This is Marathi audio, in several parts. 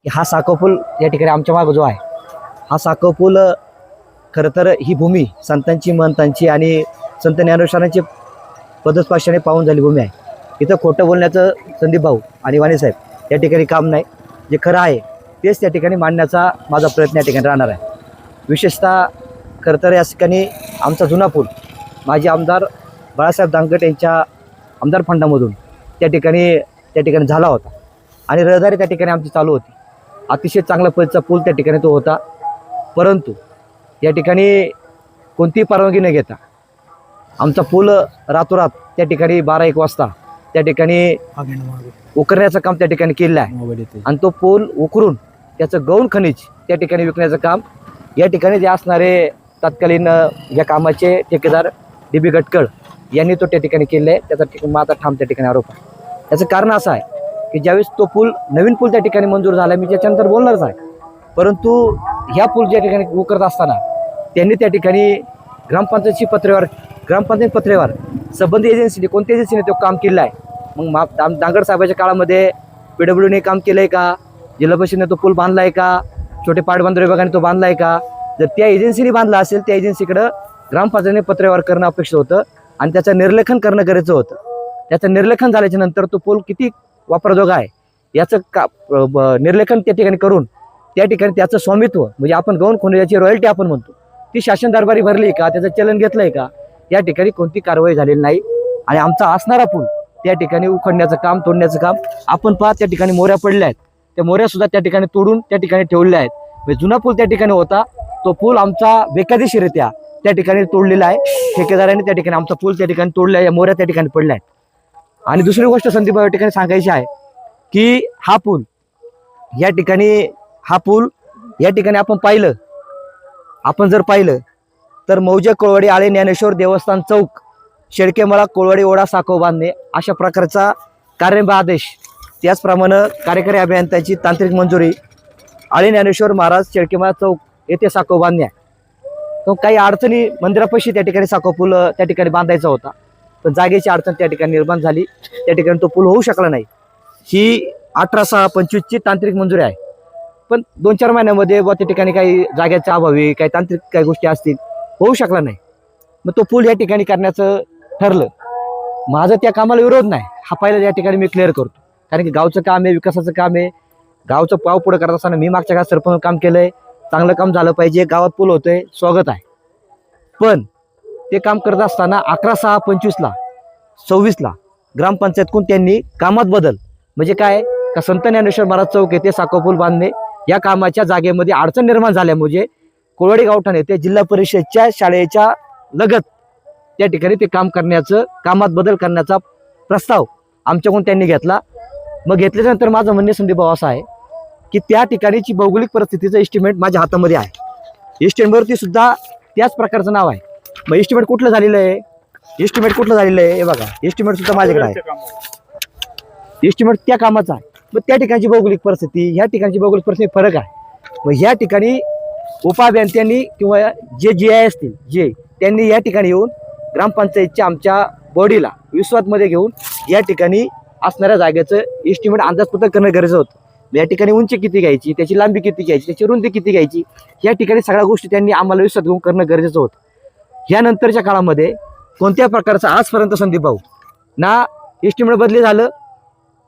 की हा साखव पूल या ठिकाणी आमच्या मागं जो आहे हा साखव पूल खरं तर ही भूमी संतांची महंतांची आणि संत ज्ञानेश्वरांची पदस्पर्शाने पाहून झाली भूमी आहे. इथं खोटं बोलण्याचं संदीप भाऊ आणि वाणीसाहेब या ठिकाणी काम नाही. जे खरं आहे तेच त्या ठिकाणी मांडण्याचा माझा प्रयत्न या ठिकाणी राहणार आहे. विशेषतः खरं तर या ठिकाणी आमचा जुना पूल माजी आमदार बाळासाहेब दांगट यांच्या आमदार फंडामधून त्या ठिकाणी झाला होता आणि रहदारी त्या ठिकाणी आमची चालू होती. अतिशय चांगला पद्धतीचा पूल त्या ठिकाणी तो होता. परंतु या ठिकाणी कोणतीही परवानगी न घेता आमचा पूल रातोरात त्या ठिकाणी 12-1 वाजता त्या ठिकाणी उकरण्याचं काम त्या ठिकाणी केलेलं आहे आणि तो पूल उकरून त्याचं गौण खनिज त्या ठिकाणी विकण्याचं काम या ठिकाणी जे असणारे तत्कालीन या कामाचे ठेकेदार DB गटकळ यांनी तो त्या ठिकाणी केलेला आहे. त्याचा माझा ठाम त्या ठिकाणी आरोप आहे. याचं कारण असं आहे की ज्यावेळेस तो पूल नवीन पूल त्या ठिकाणी मंजूर झाला मी त्याच्यानंतर बोलणारच आहे. परंतु ह्या पूल ज्या ठिकाणी उकरत असताना त्यांनी त्या ठिकाणी ग्रामपंचायत पत्रेवर संबंधित एजन्सीने कोणत्या एजन्सीने तो काम केलं आहे. मग दांगड साहेबाच्या काळामध्ये PWDने काम केलं आहे का, जिल्हा परिषदेने तो पूल बांधला आहे का, छोटे पाटबंधारे विभागाने तो बांधला आहे का. जर त्या एजन्सीने बांधला असेल त्या एजन्सीकडं ग्रामपंचायतीने पत्रेवर करणं अपेक्षित होतं आणि त्याचं निर्लेखन करणं गरजेचं होतं. त्याचं निर्लेखन झाल्याच्या नंतर तो पूल किती वापरजोगा आहे याचं निर्लेखन त्या ठिकाणी करून त्या ठिकाणी त्याचं स्वामित्व म्हणजे आपण गौण खनिजाची रॉयल्टी आपण म्हणतो ती शासन दरबारी भरली का, त्याचं चलन घेतलं आहे का, या ठिकाणी कोणती कारवाई झालेली नाही. आणि आमचा असणारा पूल त्या ठिकाणी उखडण्याचं काम तोडण्याचं काम आपण पाहत त्या ठिकाणी मोऱ्या पडल्या आहेत. त्या मोऱ्यासुद्धा त्या ठिकाणी तोडून त्या ठिकाणी ठेवलेल्या आहेत. म्हणजे जुना पूल त्या ठिकाणी होता तो पूल आमचा बेकायदेशीररित्या त्या ठिकाणी तोडलेला आहे. ठेकेदारांनी त्या ठिकाणी आमचा पूल त्या ठिकाणी तोडला आहे. मोऱ्या त्या ठिकाणी पडल्या आहेत. आणि दुसरी गोष्ट संदीप या ठिकाणी सांगायची आहे की हा पूल या ठिकाणी आपण जर पाहिलं तर मौजे कोळवाडी आळे ज्ञानेश्वर देवस्थान चौक शेळकेमळा कोळवाडी ओढा साखव बांधणे अशा प्रकारचा कार्यभार आदेश त्याचप्रमाणे कार्यकारी अभियंत्याची तांत्रिक मंजुरी आळे ज्ञानेश्वर महाराज शेळकेमळा चौक येथे साखव बांधणे आहे. तो काही अडचणी मंदिरापाशी त्या ठिकाणी साखव पूल त्या ठिकाणी बांधायचा होता पण जागेची अडचण त्या ठिकाणी निर्माण झाली. त्या ठिकाणी तो पूल होऊ शकला नाही. ही 18/6/25ची तांत्रिक मंजुरी आहे. पण 2-4 महिन्यामध्ये त्या ठिकाणी काही जागेच्या अभावी काही तांत्रिक काही गोष्टी असतील होऊ शकला नाही. मग तो पूल या ठिकाणी करण्याचं ठरलं. माझं त्या कामाला विरोध नाही. हा पहिला या ठिकाणी मी क्लिअर करतो कारण की गावचं काम आहे, विकासाचं काम आहे. गावचं पाव पुढं करत असताना मी मागच्या काळात सरपंच काम केलंय. चांगलं काम झालं पाहिजे. गावात पूल होतोय, स्वागत आहे. पण ते काम करत असताना 11/6/25ला ग्रामपंचायतकडून त्यांनी कामात बदल म्हणजे काय का संत ज्ञानेश्वर महाराज चौक येथे साखव पूल बांधणे या कामाच्या जागेमध्ये अडचण निर्माण झाल्यामुळे कोळवाडी गावठाण येथे जिल्हा परिषदच्या शाळेच्या लगत त्या ठिकाणी ते कामात बदल करण्याचा प्रस्ताव आमच्याकडून त्यांनी घेतला. मग घेतल्यानंतर माझं म्हणणे संदीप भाऊ असं आहे की त्या ठिकाणीची भौगोलिक परिस्थितीचं एस्टिमेट माझ्या हातामध्ये आहे. एस्टिमेटवरती सुद्धा त्याच प्रकारचं नाव आहे. मग एस्टिमेट कुठलं झालेलं आहे हे बघा. एस्टिमेट सुद्धा माझ्याकडे आहे. एस्टिमेट त्या कामाचा आहे. मग त्या ठिकाणची भौगोलिक परिस्थिती ह्या ठिकाणची भौगोलिक परिस्थिती फरक आहे. मग ह्या ठिकाणी उपअभियंत्यांनी किंवा जे GI असतील त्यांनी या ठिकाणी येऊन ग्रामपंचायतच्या आमच्या बॉडीला विश्वासमध्ये घेऊन या ठिकाणी असणाऱ्या जागेचं एस्टिमेट अंदाजपत्रक करणं गरजेचं होतं. या ठिकाणी उंची किती घ्यायची, त्याची लांबी किती घ्यायची, त्याची रुंदी किती घ्यायची, या ठिकाणी सगळ्या गोष्टी त्यांनी आम्हाला विश्वास घेऊन करणं गरजेचं होतं. ह्यानंतरच्या काळामध्ये कोणत्या प्रकारचा आजपर्यंत संदीप भाऊ ना एस्टिमेट बदली झालं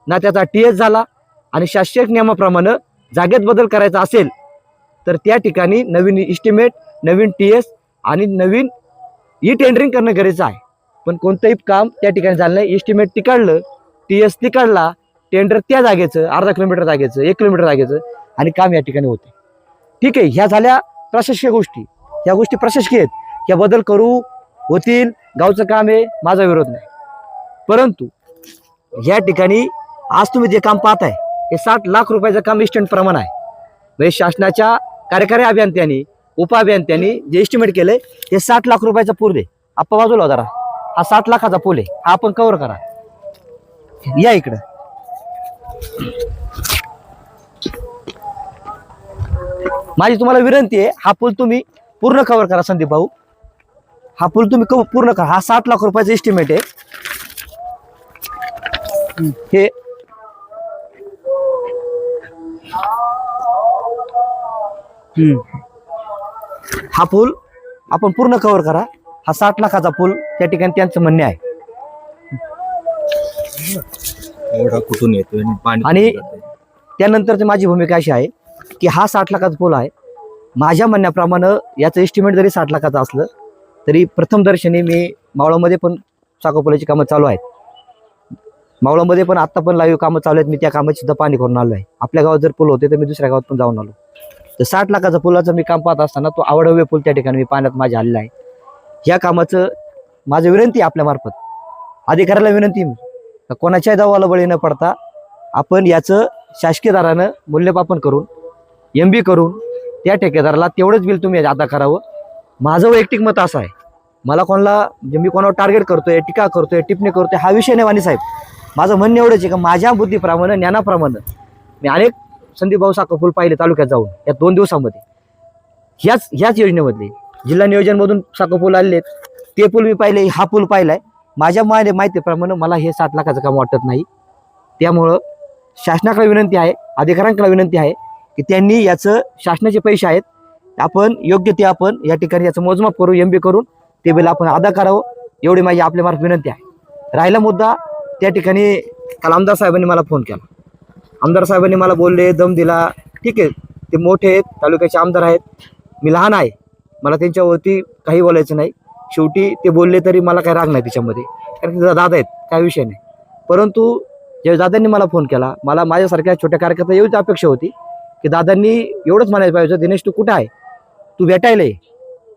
ना त्याचा TS झाला. आणि शासकीय नियमाप्रमाणे जागेत बदल करायचा असेल तर त्या ठिकाणी नवीन एस्टिमेट, नवीन TS आणि नवीन टेंडरिंग करणं गरजेचं आहे. पण कोणतंही काम त्या ठिकाणी झालं नाही. एस्टिमेट ती काढलं, TS ती काढला, टेंडर त्या जागेचं 1/2 किलोमीटर जागेचं 1 किलोमीटर जागेचं आणि काम या ठिकाणी होते. ठीक आहे, ह्या झाल्या प्रशासकीय गोष्टी. ह्या गोष्टी प्रशासकीय आहेत. ह्या बदल होतील. गावचं काम आहे, माझा विरोध नाही. परंतु ह्या ठिकाणी आज तुम्ही जे काम पाहताय हे 60 लाख रुपयाचं काम इस्टेंट प्रमाण आहे. म्हणजे शासनाच्या कार्यकारी अभियंत्यांनी उपअभियंत्यांनी जे एस्टिमेट केलंय हे 60 लाख रुपयाचा पूल आहे. आपण बाजूला जरा हा 60 लाखाचा पूल आहे. हा आपण कव्हर करा. या इकडं माझी तुम्हाला विनंती आहे. हा पूल तुम्ही पूर्ण कव्हर करा संदीप भाऊ. हा पूल तुम्ही पूर्ण करा. हा 60 लाख रुपयाचा एस्टिमेट आहे. हे हा पूल आपण पूर्ण कव्हर करा. हा 60 लाखाचा पूल त्या ठिकाणी त्यांचं म्हणणे आहे. एवढा कुठून येतोय आणि पाणी आणि कुठून जातंय? त्यानंतरची माझी भूमिका अशी आहे की हा 60 लाखाचा पूल आहे. माझ्या म्हणण्याप्रमाणे याचं एस्टिमेट जरी 60 लाखाचं असलं तरी प्रथम दर्शनी मी मावळामध्ये पण साखोपुलाची कामं चालू आहेत. मावळामध्ये पण आत्ता पण लाईव्ह कामं चालू आहेत. मी त्या कामाची सुद्धा पाहणी करून आलो आहे. आपल्या गावात जर पूल होते तर मी दुसऱ्या गावात पण जाऊन आलो. तर 60 लाखाचा पुलाचं मी काम पाहत असताना तो आवडवे पूल त्या ठिकाणी मी पाण्यात माझ्या आलेला आहे. ह्या कामाचं माझं विनंती आपल्या मार्फत अधिकाऱ्याला विनंती का कोणाच्याही दावाला बळी न पडता आपण याचं शासकीय दरानं मूल्यमापन करून MB करून त्या ठेकेदाराला तेवढंच बिल तुम्ही अदा करावं. माझं वैयक्तिक मत असं आहे. मला कोणाला म्हणजे मी कोणावर टार्गेट करतोय, टीका करतोय, टिप्पणी करतोय हा विषय नाही वाणी साहेब. माझं म्हणणं एवढंच आहे का माझ्या बुद्धीप्रमाणे ज्ञानाप्रमाणे मी अनेक संदीप भाऊ साखर पूल पाहिले तालुक्यात जाऊन या 2 दिवसामध्ये. ह्याच योजनेमधले जिल्हा नियोजनमधून साखर पूल आलेले ते पूल मी पाहिले, हा पूल पाहिलाय. माझ्या माहितीप्रमाणे मला हे 60 लाखाचं काम वाटत नाही. त्यामुळं शासनाकडे विनंती आहे, अधिकाऱ्यांकडे विनंती आहे की त्यांनी याचं शासनाचे पैसे आहेत आपण योग्य ते आपण या ठिकाणी याचं मोजमाप करू, MB करून ते बिल आपण अदा करावं एवढी माझी आपल्यामार्फत विनंती आहे. राहिला मुद्दा त्या ठिकाणी काल आमदार साहेबांनी मला फोन केला. आमदार साहेबांनी मला बोलले, दम दिला. ठीक आहे, ते मोठे आहेत, तालुक्याचे आमदार आहेत, मी लहान आहे, मला त्यांच्यावरती काही बोलायचं नाही. शेवटी ते बोलले तरी मला काही राग नाही त्याच्यामध्ये, कारण की दादा आहेत, काय विषय नाही. परंतु ज्यावेळी दादांनी मला फोन केला, मला माझ्यासारख्या छोट्या कार्यकर्त्याला एवढीच अपेक्षा होती की दादांनी एवढंच म्हणायला पाहिजे, दिनेश तू कुठं आहे, तू भेटायला ये.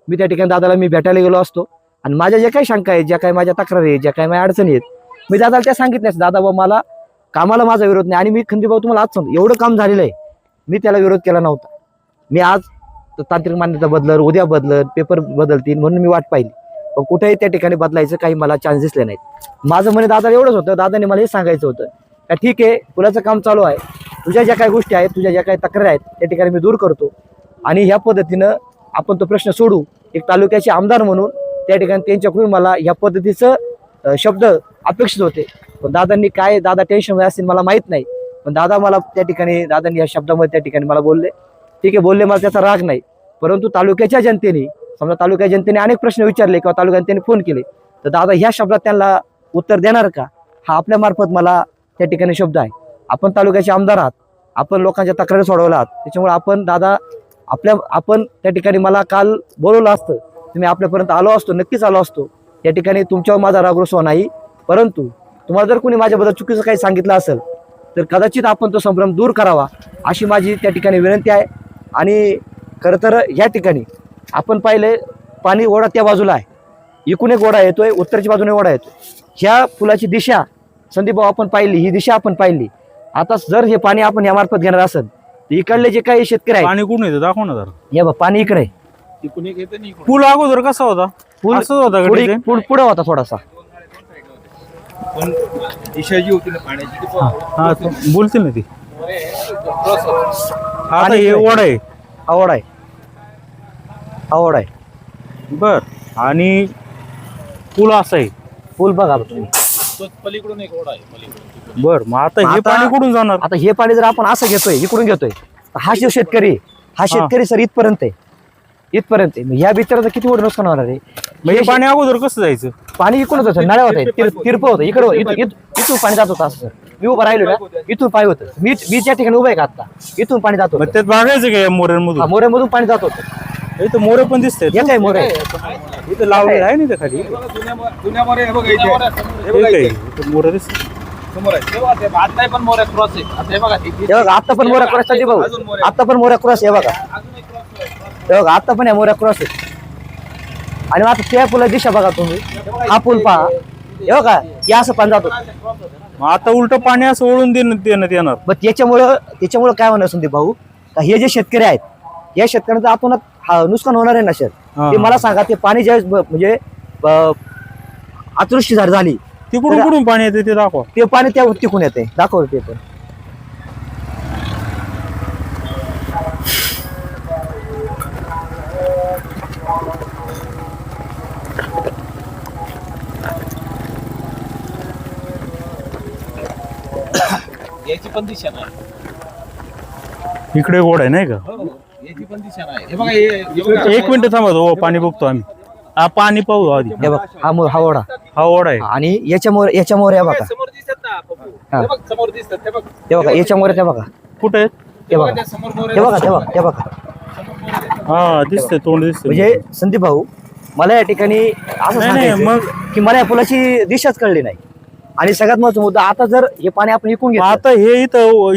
मी त्या ठिकाणी दादाला मी भेटायला गेलो असतो आणि माझ्या ज्या काही शंका आहेत, ज्या काही माझ्या तक्रारी आहेत, ज्या काही माझ्या अडचणी आहेत, मी दादाला त्या सांगितल्यास दादा बाबा मला कामाला माझा विरोध नाही. आणि मी खंदीभाऊ तुम्हाला आज सांगतो एवढं काम झालेलं आहे, मी त्याला विरोध केला नव्हता. मी आज तांत्रिक मान्यता बदलल, उद्या बदलल, पेपर बदलतील म्हणून मी वाट पाहिली, पण कुठेही त्या ठिकाणी बदलायचं काही मला चान्स दिसले नाहीत. माझं म्हणे दादा एवढंच होतं, दादाने मला हे सांगायचं होतं का ठीक आहे पुलाचं काम चालू आहे, तुझ्या ज्या काही गोष्टी आहेत, तुझ्या ज्या काही तक्रारी आहेत त्या ठिकाणी मी दूर करतो आणि ह्या पद्धतीनं आपण तो प्रश्न सोडू. एक तालुक्याचे आमदार म्हणून त्या ठिकाणी त्यांच्याकडून मला ह्या पद्धतीचं शब्द अपेक्षित होते. पण दादांनी काय दादा टेन्शनमध्ये असतील मला माहीत नाही, पण दादा मला त्या ठिकाणी दादांनी या शब्दामध्ये त्या ठिकाणी मला बोलले. ठीक आहे बोलले, मला त्याचा राग नाही. परंतु तालुक्याच्या जनतेने समजा तालुक्याच्या जनतेने अनेक प्रश्न विचारले किंवा तालुक्यात त्यांनी फोन केले तर दादा ह्या शब्दात त्यांना उत्तर देणार का, हा आपल्या मार्फत मला त्या ठिकाणी शब्द आहे. आपण तालुक्याचे आमदार आहात, आपण लोकांच्या तक्रारी सोडवल्या आहात, त्याच्यामुळे आपण दादा आपण त्या ठिकाणी मला काल बोलवलं असतं, तुम्ही आपल्यापर्यंत आलो असतो, नक्कीच आलो असतो. या ठिकाणी तुमच्यावर माझा राग रुसवा नाही, परंतु तुम्हाला जर कोणी माझ्याबद्दल चुकीचं काही सांगितलं असेल तर कदाचित आपण तो संभ्रम दूर करावा अशी माझी त्या ठिकाणी विनंती आहे. आणि खरं तर या ठिकाणी आपण पाहिले पाणी ओढा त्या बाजूला आहे, इकडून एक ओढा येतोय, उत्तरच्या बाजूने ओढा येतोय. ह्या पुलाची दिशा संदीप भाऊ आपण पाहिली, ही दिशा आपण पाहिली. आता जर हे पाणी आपण यामार्फत घेणार असेल तर इकडले जे काही शेतकरी आहेत, पाणी कुठून येतं दाखव ना जरा. हे बघ पाणी इकडे आहे. पूल अगोदर कसा होता? पूल असंच होता का डिझाईन? पुढे होता थोडासा. पण दिशा जी होती ना पाण्याची ती हा बोलतील ना ती. आता हे ओढ आहे. आवड आहे, आवड आहे. बर, आणि पूल असा आहे. पूल बघा तुम्ही. पलीकडून एक ओढा आहे पलीकडून. बर, मग आता हे आता- पाणी कुठून जाणार? आता हे पाणी जर आपण असं घेतोय, इकडून घेतोय, तर हा जो शेतकरी, हा शेतकरी सर इथपर्यंत आहे, इथपर्यंत आहे. मग ह्या बिचाराचं किती मोठं नुकसान होणार आहे. मग हे पाणी अगोदर कसं जायचं? पाणी इकडून होतं, नळ्या होते, तिरप होतं, इकडं इथून पाणी जात होतं. असं सर मी उभं राहिलो ना, इथून पाणी होतं. मी ज्या ठिकाणी उभं आहे का आता, इथून पाणी जात मग होतं. त्यात बघायचं का या मोऱ्यांमधून? मोऱ्यामधून पाणी जात होतं. इथं मोरे पण दिसत हे काय मोरे इथं लावले आहे ना त्या खाली. जुन्यामध्ये हे बघा इथे. हे बघा इथे. इथं मोरे दिसत. समोर आहे. तेव्हा ते आता पण मोऱ्या क्रॉस आहे. आता हे बघा इथे. हे बघा आता पण मोऱ्या क्रॉस साठी भाऊ, आता पण मोऱ्या क्रॉस हे बघा, अजून एक क्रॉस आहे. हे बघा आता पण या मोऱ्या क्रॉस आहे. आणि आता त्या पुला दिशा बघा तुम्ही, हा पूल पहा, हे बघा या असं पाणी जात होतं. मग आता उलट पाणी असं ओढून देण्यात येणार. मग त्याच्यामुळं काय होणार संदीप भाऊ, का हे जे शेतकरी आहेत या शेतकऱ्यांचं आपण नुकसान होणार आहे ना सर. ते मला सांगा, ते पाणी ज्या म्हणजे अतृष्टी झाली तिकडून कुठून पाणी येते ते दाखवा. ते पाणी त्या तिकून येते, दाखव ते पण. याची पण दिशा नाही. इकडे गोड आहे नाही का? याची पण दिशा नाही. हे बघा, हे बघा. एक मिनिट थांबा हो, पाणी बघतो आम्ही. हा पाणी पाहू आधी. हे बघ हा ओढा हा ओढा आहे. आणि याच्यामुळे हे बघा, समोर दिसतात ना पप्पू. हा. हे बघ, समोर दिसतात. हे बघ. ते बघा याच्यामुळे ते बघा, कुठे आहेत? ते बघा, त्या समोर मोरे ते बघा, ते बघा, ते बघा. हा दिसतंय, तोंड दिसतंय. म्हणजे संदीप भाऊ, मला या ठिकाणी असं नाही, नाही, सांगायचं की मला या पुलाची दिशाच कळली नाही. आणि सगळ्यात महत्त्वाचा मुद्दा, आता जर हे पाणी आपण विकून घेतलं, आता हे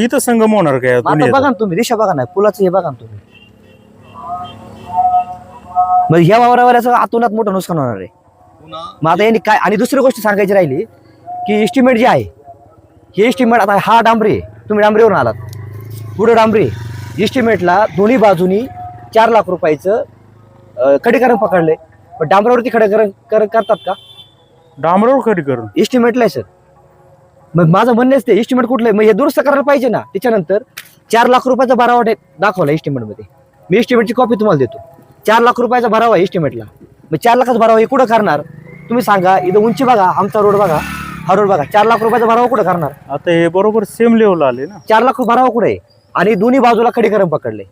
इथं संगम होणार काय मग आता बघा ना तुम्ही, दिशा बघा ना पुलाचं, हे बघा ना तुम्ही. मग ह्या वावरावर आतोनात मोठं नुकसान होणार आहे. पुन्हा मग आता यांनी काय, आणि दुसरी गोष्ट सांगायची राहिली की इस्टिमेट जे आहे, हे इस्टिमेट, आता हा डांबरी आहे, तुम्ही डांबरीवरून आलात, पुढे डांबरी इस्टिमेटला दोन्ही बाजूनी 4 लाख रुपयाचं खडीकरण पकडले. पण डांबरावरती खडीकरण करतात का? डांबरावर खरी करून इस्टिमेटला आहे सर. मग माझं म्हणणंच ते इस्टिमेट कुठलं आहे, मग हे दुरुस्त करायला पाहिजे ना. त्याच्यानंतर 4 लाख रुपयाचा भरावा दाखवला इस्टिमेटमध्ये. मी इस्टिमेटची कॉपी तुम्हाला देतो. 4 लाख रुपयाचा भरावा आहे इस्टिमेटला. मग 4 लाखाचा भरावा हे कुठं करणार तुम्ही सांगा? इथं उंची बघा, आमचा रोड बघा, हा रोड बघा, 4 लाख रुपयाचा भरावा कुठं करणार? आता हे बरोबर सेम लेवल आले ना. 4 लाख भरावा कुठे आहे? आणि दोन्ही बाजूला खडीकरण पकडले.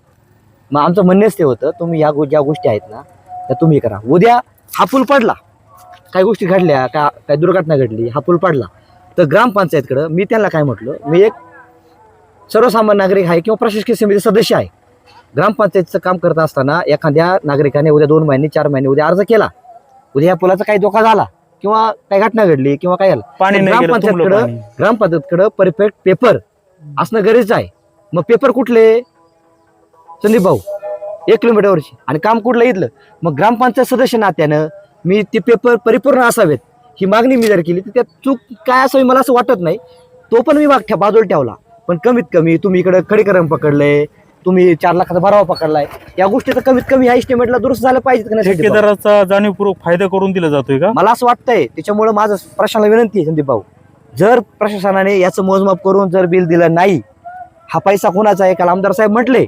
मग आमचं म्हणणेच ते होतं, तुम्ही ज्या गोष्टी आहेत ना त्या तुम्ही करा. उद्या हा पूल पडला, काही गोष्टी घडल्या, काय दुर्घटना घडली, हा पूल पडला, तर ग्रामपंचायतकडं मी त्यांना काय म्हटलं, मी एक सर्वसामान्य नागरिक आहे किंवा प्रशासकीय समिती सदस्य आहे. ग्रामपंचायतचं काम करत असताना एखाद्या नागरिकाने उद्या 2 महिने 4 महिने उद्या अर्ज केला, उद्या या पुलाचा काही धोका झाला किंवा काही घटना घडली किंवा काय झालं, पाणी नाही गेलं, तुंबलं पाणी. ग्रामपंचायतकडं परफेक्ट पेपर असणं गरजेचं आहे. मग पेपर कुठले संदीप भाऊ? 1 किलोमीटरवरची, आणि काम कुठलं इथलं. मग ग्रामपंचायत सदस्य नात्यानं मी ते पेपर परिपूर्ण असावेत ही मागणी मी जर केली, तर त्यात चूक काय असावी मला असं वाटत नाही. तो पण मी बाजूला ठेवला. पण कमीत कमी तुम्ही इकडे खडीकरण पकडलंय, तुम्ही 4 लाखाचा भरावा पकडलाय, या गोष्टी तर कमीत कमी ह्या इस्टिमेटला दुरुस्त झालं पाहिजे का नाही संदीप भाऊ? ठेकेदाराचा जाणीवपूर्वक फायदा करून दिला जातोय का? मला असं वाटतंय. त्याच्यामुळे माझं प्रशासनाला विनंती आहे संदीप भाऊ, जर प्रशासनाने याचं मोजमाप करून जर बिल दिलं नाही, हा पैसा कोणाचा आहे? काल आमदार साहेब म्हटले,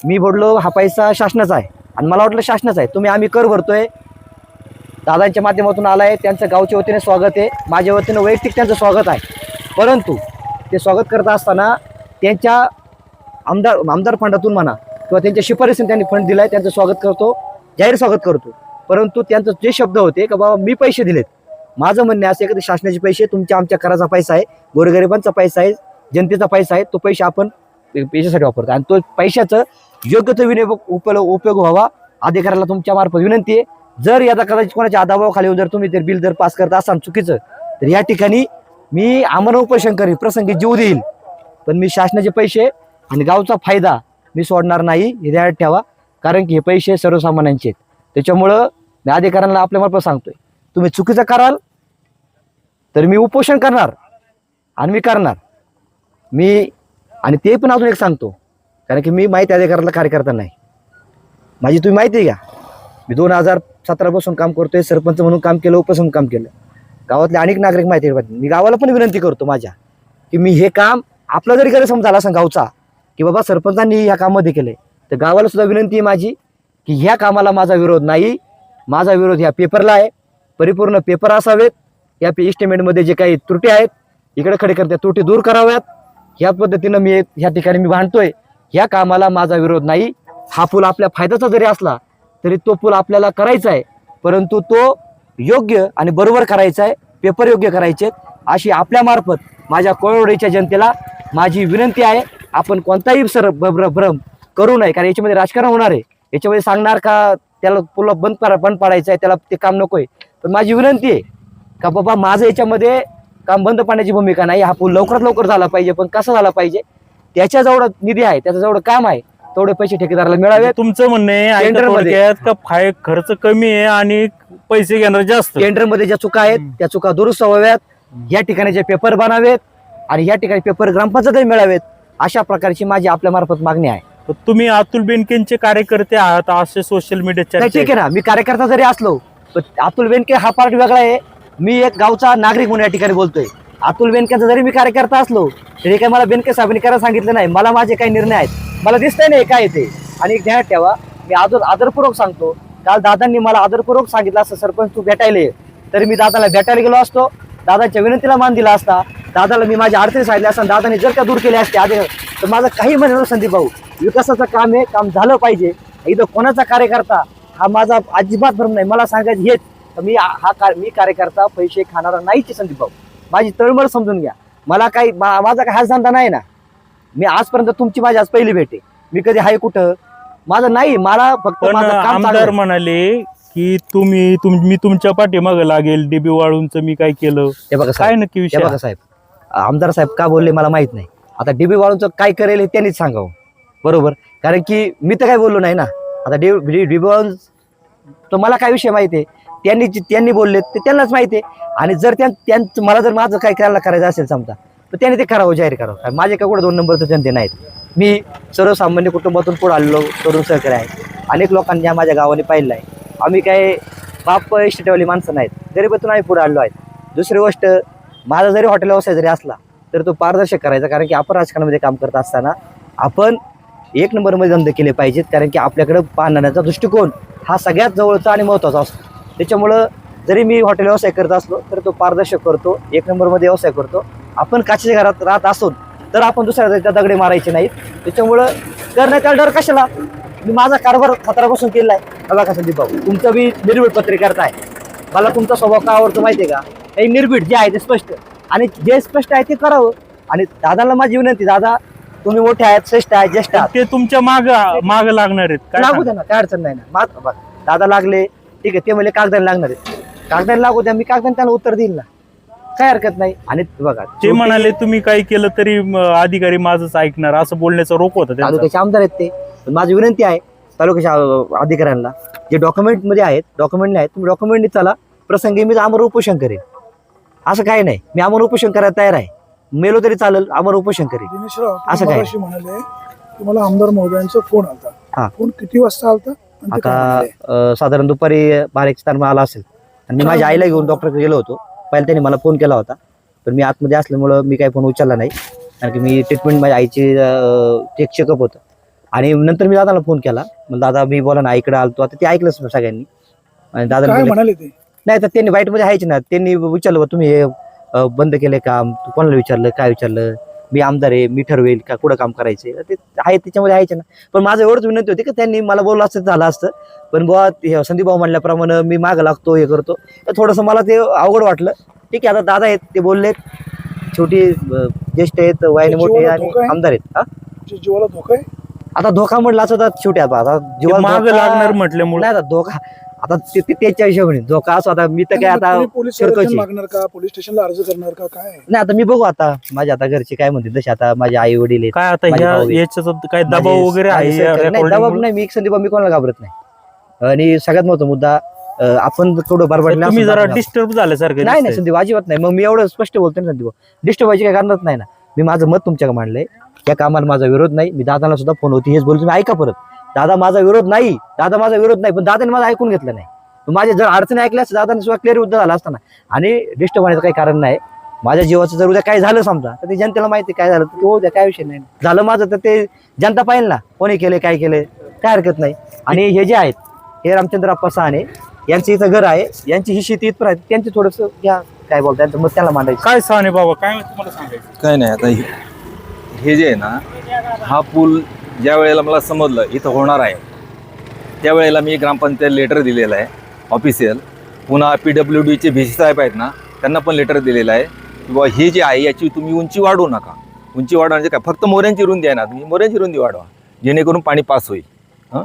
मी बोललो हा पैसा शासनाचा आहे, आणि मला वाटलं शासनाचा आहे. तुम्ही आम्ही कर भरतोय, दादांच्या माध्यमातून आलाय, त्यांचं गावच्या वतीने स्वागत आहे, माझ्या वतीनं वैयक्तिक त्यांचं स्वागत आहे. परंतु ते स्वागत करत असताना त्यांच्या आमदार फंडातून म्हणा किंवा त्यांच्या शिफारसीने त्यांनी फंड दिलाय, त्यांचं स्वागत करतो, जाहीर स्वागत करतो. परंतु त्यांचं जे शब्द होते की बाबा मी पैसे दिलेत, माझं म्हणणे असं आहे की शासनाचे पैसे तुमच्या आमच्या कराचा पैसा आहे, गोरगरिबांचा पैसा आहे, जनतेचा पैसा आहे, तो पैसे आपण पैशासाठी वापरतो, आणि तो पैशाचं योग्य तो उपयोग व्हावा. अधिकाऱ्याला तुमच्या मार्फत विनंती आहे, जर याचा कदाचित कोणाच्या दबावाखाली जर तुम्ही ते बिल जर पास करत असाल चुकीचं, तर या ठिकाणी मी आमरण उपोषण करीन, प्रसंगी जीव देईल, पण मी शासनाचे पैसे आणि गावचा फायदा मी सोडणार नाही, हे ध्यानात ठेवा. कारण की हे पैसे सर्वसामान्यांचे आहेत. त्याच्यामुळं मी अधिकाऱ्यांना आपल्या मार्फत सांगतोय, तुम्ही चुकीचं कराल तर मी उपोषण करणार, आणि मी करणार. आणि ते पण अजून एक सांगतो, कारण की मी माहिती अधिकाऱ्याला कार्यकर्ता नाही, माझी तुम्ही माहिती आहे का, मी 2017 पासून काम करतोय, सरपंच म्हणून काम केलं, उपसरपंच काम केलं, गावातले अनेक नागरिक माहिती आहे. मी गावाला पण विनंती करतो माझ्या की मी हे काम आपला जरी गैरसमज झाला असं गावचा की बाबा सरपंचांनी ह्या कामामध्ये केले, तर गावाला सुद्धा विनंती आहे माझी की ह्या कामाला माझा विरोध नाही, माझा विरोध ह्या पेपरला आहे. परिपूर्ण पेपर असावेत, या इस्टिमेटमध्ये जे काही त्रुटी आहेत इकडे खडे करते, त्रुटी दूर कराव्यात. ह्या पद्धतीनं मी ह्या ठिकाणी मी भांडतोय, ह्या कामाला माझा विरोध नाही. हा पूल आपल्या फायद्याचा जरी असला तरी तो पूल आपल्याला करायचा आहे, परंतु तो योग्य आणि बरोबर करायचा आहे, पेपर योग्य करायचे, अशी आपल्या मार्फत माझ्या कोळवडीच्या जनतेला माझी विनंती आहे. आपण कोणताही भ्रम करू नये, कारण याच्यामध्ये राजकारण होणार आहे. याच्यामध्ये सांगणार का त्याला पूल बंद पाडायचं आहे, त्याला ते काम नकोय. पण माझी विनंती आहे का बाबा माझं याच्यामध्ये काम बंद पाडण्याची भूमिका नाही, हा पूल लवकरात लवकर झाला पाहिजे. पण कसा झाला पाहिजे, त्याच्या जेवढं निधी आहे, त्याचं जेवढं काम आहे तेवढे पैसे ठेकेदाराला मिळावे. तुमचं म्हणणं आहे टेंडरमध्ये का खर्च कमी आहे आणि पैसे घेणार जास्त. टेंडरमध्ये ज्या चुका आहेत त्या चुका दुरुस्त व्हाव्यात, या ठिकाणी जे पेपर बनावेत आणि या ठिकाणी पेपर ग्रामपंचायत मिळावेत, अशा प्रकारची माझी आपल्या मार्फत मागणी आहे. तुम्ही अतुल बेनकेंचे कार्यकर्ते आहात असे सोशल मीडियाच्या. ठीक आहे ना, मी कार्यकर्ता जरी असलो पण अतुल बेनके हा पार्ट वेगळा आहे, मी एक गावचा नागरिक म्हणून या ठिकाणी बोलतोय. अतुल बेनकेचा जरी मी कार्यकर्ता असलो तरी काही मला बेनके साहेबांनी करायला सांगितलं नाही. मला माझे काही निर्णय आहेत, मला दिसतंय नाही काय ते. आणि एक ध्यानात ठेवा, मी आदरपूर्वक सांगतो, काल दादांनी मला आदरपूर्वक सांगितलं असं सरपंच तू भेटायला ये, तरी मी दादाला भेटायला गेलो असतो, दादाच्या विनंतीला मान दिला असता, दादाला मी माझ्या अडचणी सांगितल्या असताना दादाने जर का दूर केले असते आधी तर माझं काही म्हणणं संदीप भाऊ, विकासाचं काम आहे, काम झालं पाहिजे. इथं कोणाचा कार्यकर्ता हा माझा अजिबात भ्रम नाही. मला सांगायचं हेच मी कार्यकर्ता पैसे खाणारा नाहीच संदीप भाऊ. माझी तळमळ समजून घ्या. मला काही माझा काही हाच धंदा नाही ना. मी आजपर्यंत तुमची माझी आज पहिली भेट आहे. मी कधी हाय कुठं माझं नाही. मला फक्त पण माझं काम आमदार चांगलं. म्हणाले की मी तुमच्या पाठीमागे लागेल, डीबी वाळूंचं मी काय केलं, हे बघा काय साहेब, नक्की हे विषय बघा साहेब, आमदार साहेब का बोलले मला माहित नाही. आता डीबी वाळूंचं काय करेल हे त्यांनीच सांगावं, बरोबर. कारण की मी तर काय बोललो नाही ना. आता डीबी वाळूंच तर मला काय विषय माहिती आहे, त्यांनी बोलले ते त्यांनाच माहिती आहे. आणि जर मला जर माझं काय करायचं असेल समजा तर त्यांनी ते करावं, जाहीर करावं. माझे का कुठं 2 नंबरचं जनते नाहीत. मी सर्वसामान्य कुटुंबातून पुढे आलेलो तरुण सहकारी आहे. अनेक लोकांनी माझ्या गावाने पाहिलं आहे. आम्ही काय बाप इष्टवाली माणसं नाहीत, गरिबातून आम्ही पुढे आलेलो आहेत. दुसरी गोष्ट, माझा जरी हॉटेल व्यवसाय जरी असला तर तो पारदर्शक करायचा. कारण की आपण राजकारणामध्ये काम करत असताना आपण 1 नंबरमध्ये धंदे केले पाहिजेत. कारण की आपल्याकडं पाहण्याचा दृष्टिकोन हा सगळ्यात जवळचा आणि महत्त्वाचा असतो. त्याच्यामुळं जरी मी हॉटेल व्यवसाय करत असलो तर तो पारदर्शक करतो, 1 नंबरमध्ये व्यवसाय करतो. आपण काचेच्या घरात राहत असो तर आपण दुसऱ्या दगडे मारायचे नाहीत. त्याच्यामुळं करण्याचा डर कशाला. मी माझा कारभार खतरापासून केला आहे. बघा संदीप भाऊ, तुमचं बी निर्भीड पत्रकार आहे. मला तुमचा स्वभाव का आवडतो माहिती आहे का. काही निर्भीड जे आहे ते स्पष्ट, आणि जे स्पष्ट आहे ते करावं. आणि दादाला माझी विनंती, दादा तुम्ही मोठे आहेत, श्रेष्ठ आहेत, ज्येष्ठ आहात, ते तुमच्या माग लागणार आहेत, काय लागू द्या ना, काय अडचण नाही ना. बघा दादा लागले ठीक आहे, ते म्हणजे कागदाने लागणार आहेत, कागदाने लागू द्या, मी कागदाने त्यांना उत्तर देईल ना, काय हरकत नाही. आणि बघा ते म्हणाले तुम्ही काही केलं तरी अधिकारी माझंच ऐकणार, असं बोलण्याचा रोख होता त्यांचा. तालुक्याचे आमदार आहेत ते. पण माझी विनंती आहे तालुक्याच्या अधिकाऱ्यांना, जे डॉक्युमेंटमध्ये आहेत, डॉक्युमेंट नाही तुम्ही डॉक्युमेंटनी चला. प्रसंगी मी आमर उपोषण करेन, असं काही नाही. मी आमर उपोषण करायला तयार आहे. मेलो तरी चालेल, आमर उपोषण करेन. दिनेशराव, असं तुम्ही काय? मगाशी म्हणाले की मला आमदार महोदयांचा फोन आलता. हा. फोन किती वाजता आलता आणि ते काय म्हणाले? आता साधारण दुपारी 12-1 तारखेला आला असेल. आणि मी माझ्या आईला घेऊन डॉक्टरकडे गेलो होतो. पहिला त्यांनी मला फोन केला होता, पण मी आतमध्ये असल्यामुळं मी काही फोन उचलला नाही. कारण की मी ट्रीटमेंट माझ्या आईची एक चेकअप होतं. आणि नंतर मी दादाला फोन केला, मग दादा मी बोला ना इकडे आलतो. आता ते ऐकलंच सगळ्यांनी. आणि दादा काय म्हणाले ते? नाही तर त्यांनी वाईटमध्ये आहेच ना. त्यांनी विचारलं तुम्ही हे बंद केले काम, तू कोणाला विचारलं, काय विचारलं, मी आमदार आहे, मी ठरवेल का कुठं काम करायचे, ते आहे त्याच्यामध्ये आहेच ना. पण माझं एवढंच विनंती होती की त्यांनी मला बोललं असतं झालं असतं. पण बुवा संदीप भाऊ म्हणल्याप्रमाणे मी मागं लागतो, हे करतो, तर थोडंसं मला ते अवघड वाटलं. ठीक आहे, आता दादा आहेत ते बोललेत, छोटी ज्येष्ठ आहेत, वयाने मोठे आणि आमदार आहेत. हा, तुझ्या जीवाला धोका आहे? आता धोका म्हटलं असं तर शेवटी आता जीवाला माग धोका- लागणार म्हटल्यामुळे नाही आता धोका, आता ते त्याच्या हिशोबाने धोका असो. आता मी तर काय आता तुम्ही पोलीस सरकवची संरक्षण मागणार का, पोलीस स्टेशनला अर्ज करणार का, काय? नाही. आता मी बघू आता माझ्या आता घरचे काय म्हणते तसे. आता माझे आई वडील आहेत, काय आता माझे भाऊ आहेत. याच्यात काय दबाव माझे- वगैरे माझे आहे सहकारी- नाही, recording दबाव मुळे? नाही. मी संदीप मी कोणाला घाबरत नाही. आणि सगळ्यात महत्त्वाचा मुद्दा, आपण थोडं बरबडलं तुम्ही असं जरा दाखवलं. डिस्टर्ब झाल्यासारखं नाही दिसतंय. संदीप अजिबात नाही. मग मी एवढं स्पष्ट बोलतो ना संदीप, डिस्टर्ब व्हायची काय कारणच नाही ना. मी माझं मत तुमच्याकडे मांडलंय, त्या कामाला माझा विरोध नाही. मी दादाला सुद्धा फोन होती हेच बोलतो, तुम्ही ऐका परत. दादा माझा विरोध नाही, दादा माझा विरोध नाही, पण दादाने माझं ऐकून घेतलं नाही. माझ्या जर अडचणी ऐकल्या असं दादाने सुद्धा क्लिअर उद्या झाला असताना. आणि डिस्टर्ब होण्याचं काही कारण नाही. माझ्या जीवाचं जर उद्या काय झालं समजा तर ते जनतेला माहिती काय झालं, तर उद्या काय विषय नाही. झालं माझं तर ते जनता पाहिजे ना, कोणी केले काय केले, काय हरकत नाही. आणि हे जे आहेत हे रामचंद्र अप्पा साने यांचं इथं घर आहे, यांची ही शेती इथपर्यंत आहे, त्यांची थोडंसं घ्या काय बोलतात त्यांचं मग त्याला मांडायचं. काय साने बाबा, काय तुम्हाला सांगायचं? काय नाही. आता हे जे आहे ना, हा पूल ज्या वेळेला मला समजलं इथं होणार आहे त्यावेळेला मी ग्रामपंचायत लेटर दिलेलं आहे ऑफिशियल. पुन्हा PWDचे VC साहेब आहेत ना, त्यांना पण लेटर दिलेलं आहे की बाबा हे जे आहे याची तुम्ही उंची वाढवू नका. उंची वाढवा म्हणजे काय, फक्त मोऱ्यांची रुंदी आहे ना, तुम्ही मोऱ्यांची रुंदी वाढवा जेणेकरून पाणी पास होईल. हां,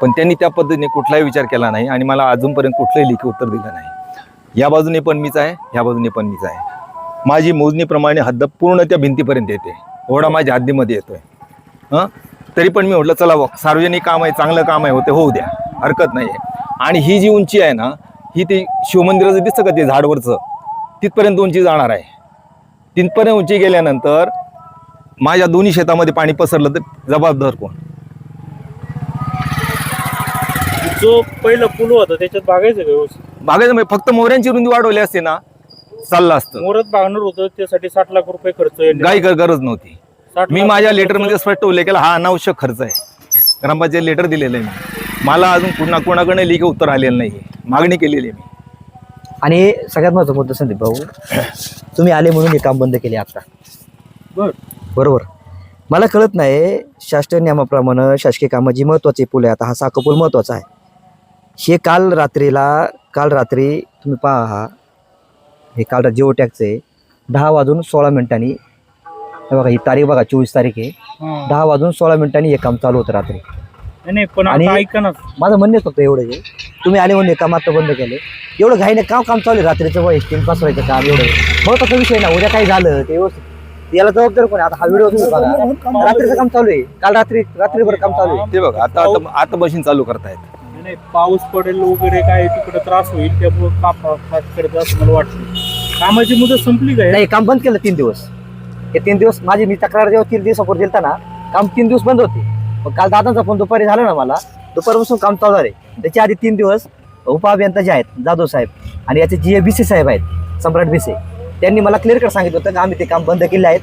पण त्यांनी त्या पद्धतीने कुठलाही विचार केला नाही आणि मला अजूनपर्यंत कुठलंही लेखी उत्तर दिलं नाही. या बाजूने पण मीच आहे, ह्या बाजूने पण मीच आहे. माझी मोजणीप्रमाणे हद्द पूर्ण त्या भिंतीपर्यंत येते, ओढा माझ्या हद्दीमध्ये येतोय. हां, तरी पण मी म्हटलं चला बघ, सार्वजनिक काम आहे, चांगलं काम आहे, होते होऊ द्या, हरकत नाही आहे. आणि ही जी उंची आहे ना, ही ते शिवमंदिराचं दिसतं का ते झाडवरचं, तिथपर्यंत उंची जाणार आहे. तिथपर्यंत उंची गेल्यानंतर माझ्या दोन्ही शेतामध्ये पाणी पसरलं तर जबाबदार कोण? जो पहिला पूल होता त्याच्यात बागायचं का व्यवस्थित? बागायचं म्हणजे फक्त मोऱ्यांची रुंदी वाढवली असते ना, चाललं असतं. मोरत बागणार होतं, त्यासाठी 60 लाख रुपये खर्च येईल. काही गरज नव्हती. 60 मी लाख माझ्या रुपये लेटरमध्ये स्पष्ट उल्लेख केला, हा अनावश्यक खर्च आहे. ग्रामपंचायत लेटर दिलेलं आहे मी. मला अजून कोणाकडे लेखी उत्तर आलेलं नाही, मागणी केलेली आहे मी. आणि सगळ्यात महत्त्वाचा मुद्दा संदीप भाऊ, तुम्ही आले म्हणून हे काम बंद केले आता. बरोबर. मला कळत नाही, शासकीय नियमाप्रमाणे शासकीय कामाची महत्त्वाचे पूल आहे. आता हा साखर पूल महत्त्वाचा आहे. हे काल रात्री तुम्ही पहा, हे काल जिओ टॅगचं आहे. 10:16 हे बघा, ही तारीख बघा, 24 तारीख आहे. 10:16 हे काम चालू होतं रात्री. नाही पण आणि आता ऐका ना, माझं म्हणणं फक्त एवढं आहे, तुम्ही आले म्हणून हे काम आता बंद केले. एवढं घाईने काम चालू आहे रात्रीचं, स्टीम पासवायचं काम एवढं महत्त्वाचा विषय ना. उद्या काही झालं ते व्यवस्थित याला जबाबदार कोण आहे? आता हा व्हिडिओ तुम्ही बघा, रात्रीचं काम चालू आहे. काल रात्रीभर काम चालू आहे. ते बघा, आता मशीन चालू करतायत. नाही पाऊस पडेल वगैरे काय तिकडे त्रास होईल, त्यामुळे काम करत असं मला वाटतं. कामाची मुदत संपली काय? नाही, काम बंद केलं 3 दिवस. हे 3 दिवस मी तक्रार जेव्हा 3 दिवसापूर्वी दिलता ना, काम 3 दिवस बंद होते. मग काल दादांचा फोन दुपारी झाला ना मला, दुपारपासून काम चालू आहे. त्याच्या आधी 3 दिवस उपअभियंता जे आहेत जाधव साहेब आणि याचे GABC साहेब आहेत, सम्राट भिसे, त्यांनी मला क्लिअर कट सांगितलं होतं की आम्ही ते काम बंद केले आहेत.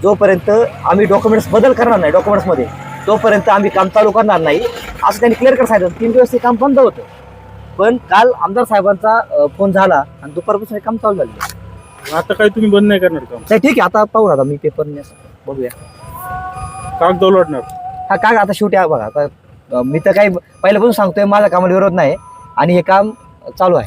जोपर्यंत आम्ही डॉक्युमेंट्स बदल करणार नाही डॉक्युमेंट्समध्ये, तोपर्यंत आम्ही काम चालू करणार नाही, असं त्यांनी क्लिअर कट सांगितलं. 3 दिवस ते काम बंद होतं. पण काल आमदार साहेबांचा फोन झाला आणि दुपारपासून हे काम चालू झालं. आता काय तुम्ही बंद नाही करणार काम? नाही, ठीक आहे, आता पाहू. आता मी पेपर बघूया कागद उलटणार? हा काय आता शेवटी बघा, आता मी तर काही पहिल्यापासून सांगतोय, माझ्या कामाला विरोध नाही आणि हे काम चालू आहे.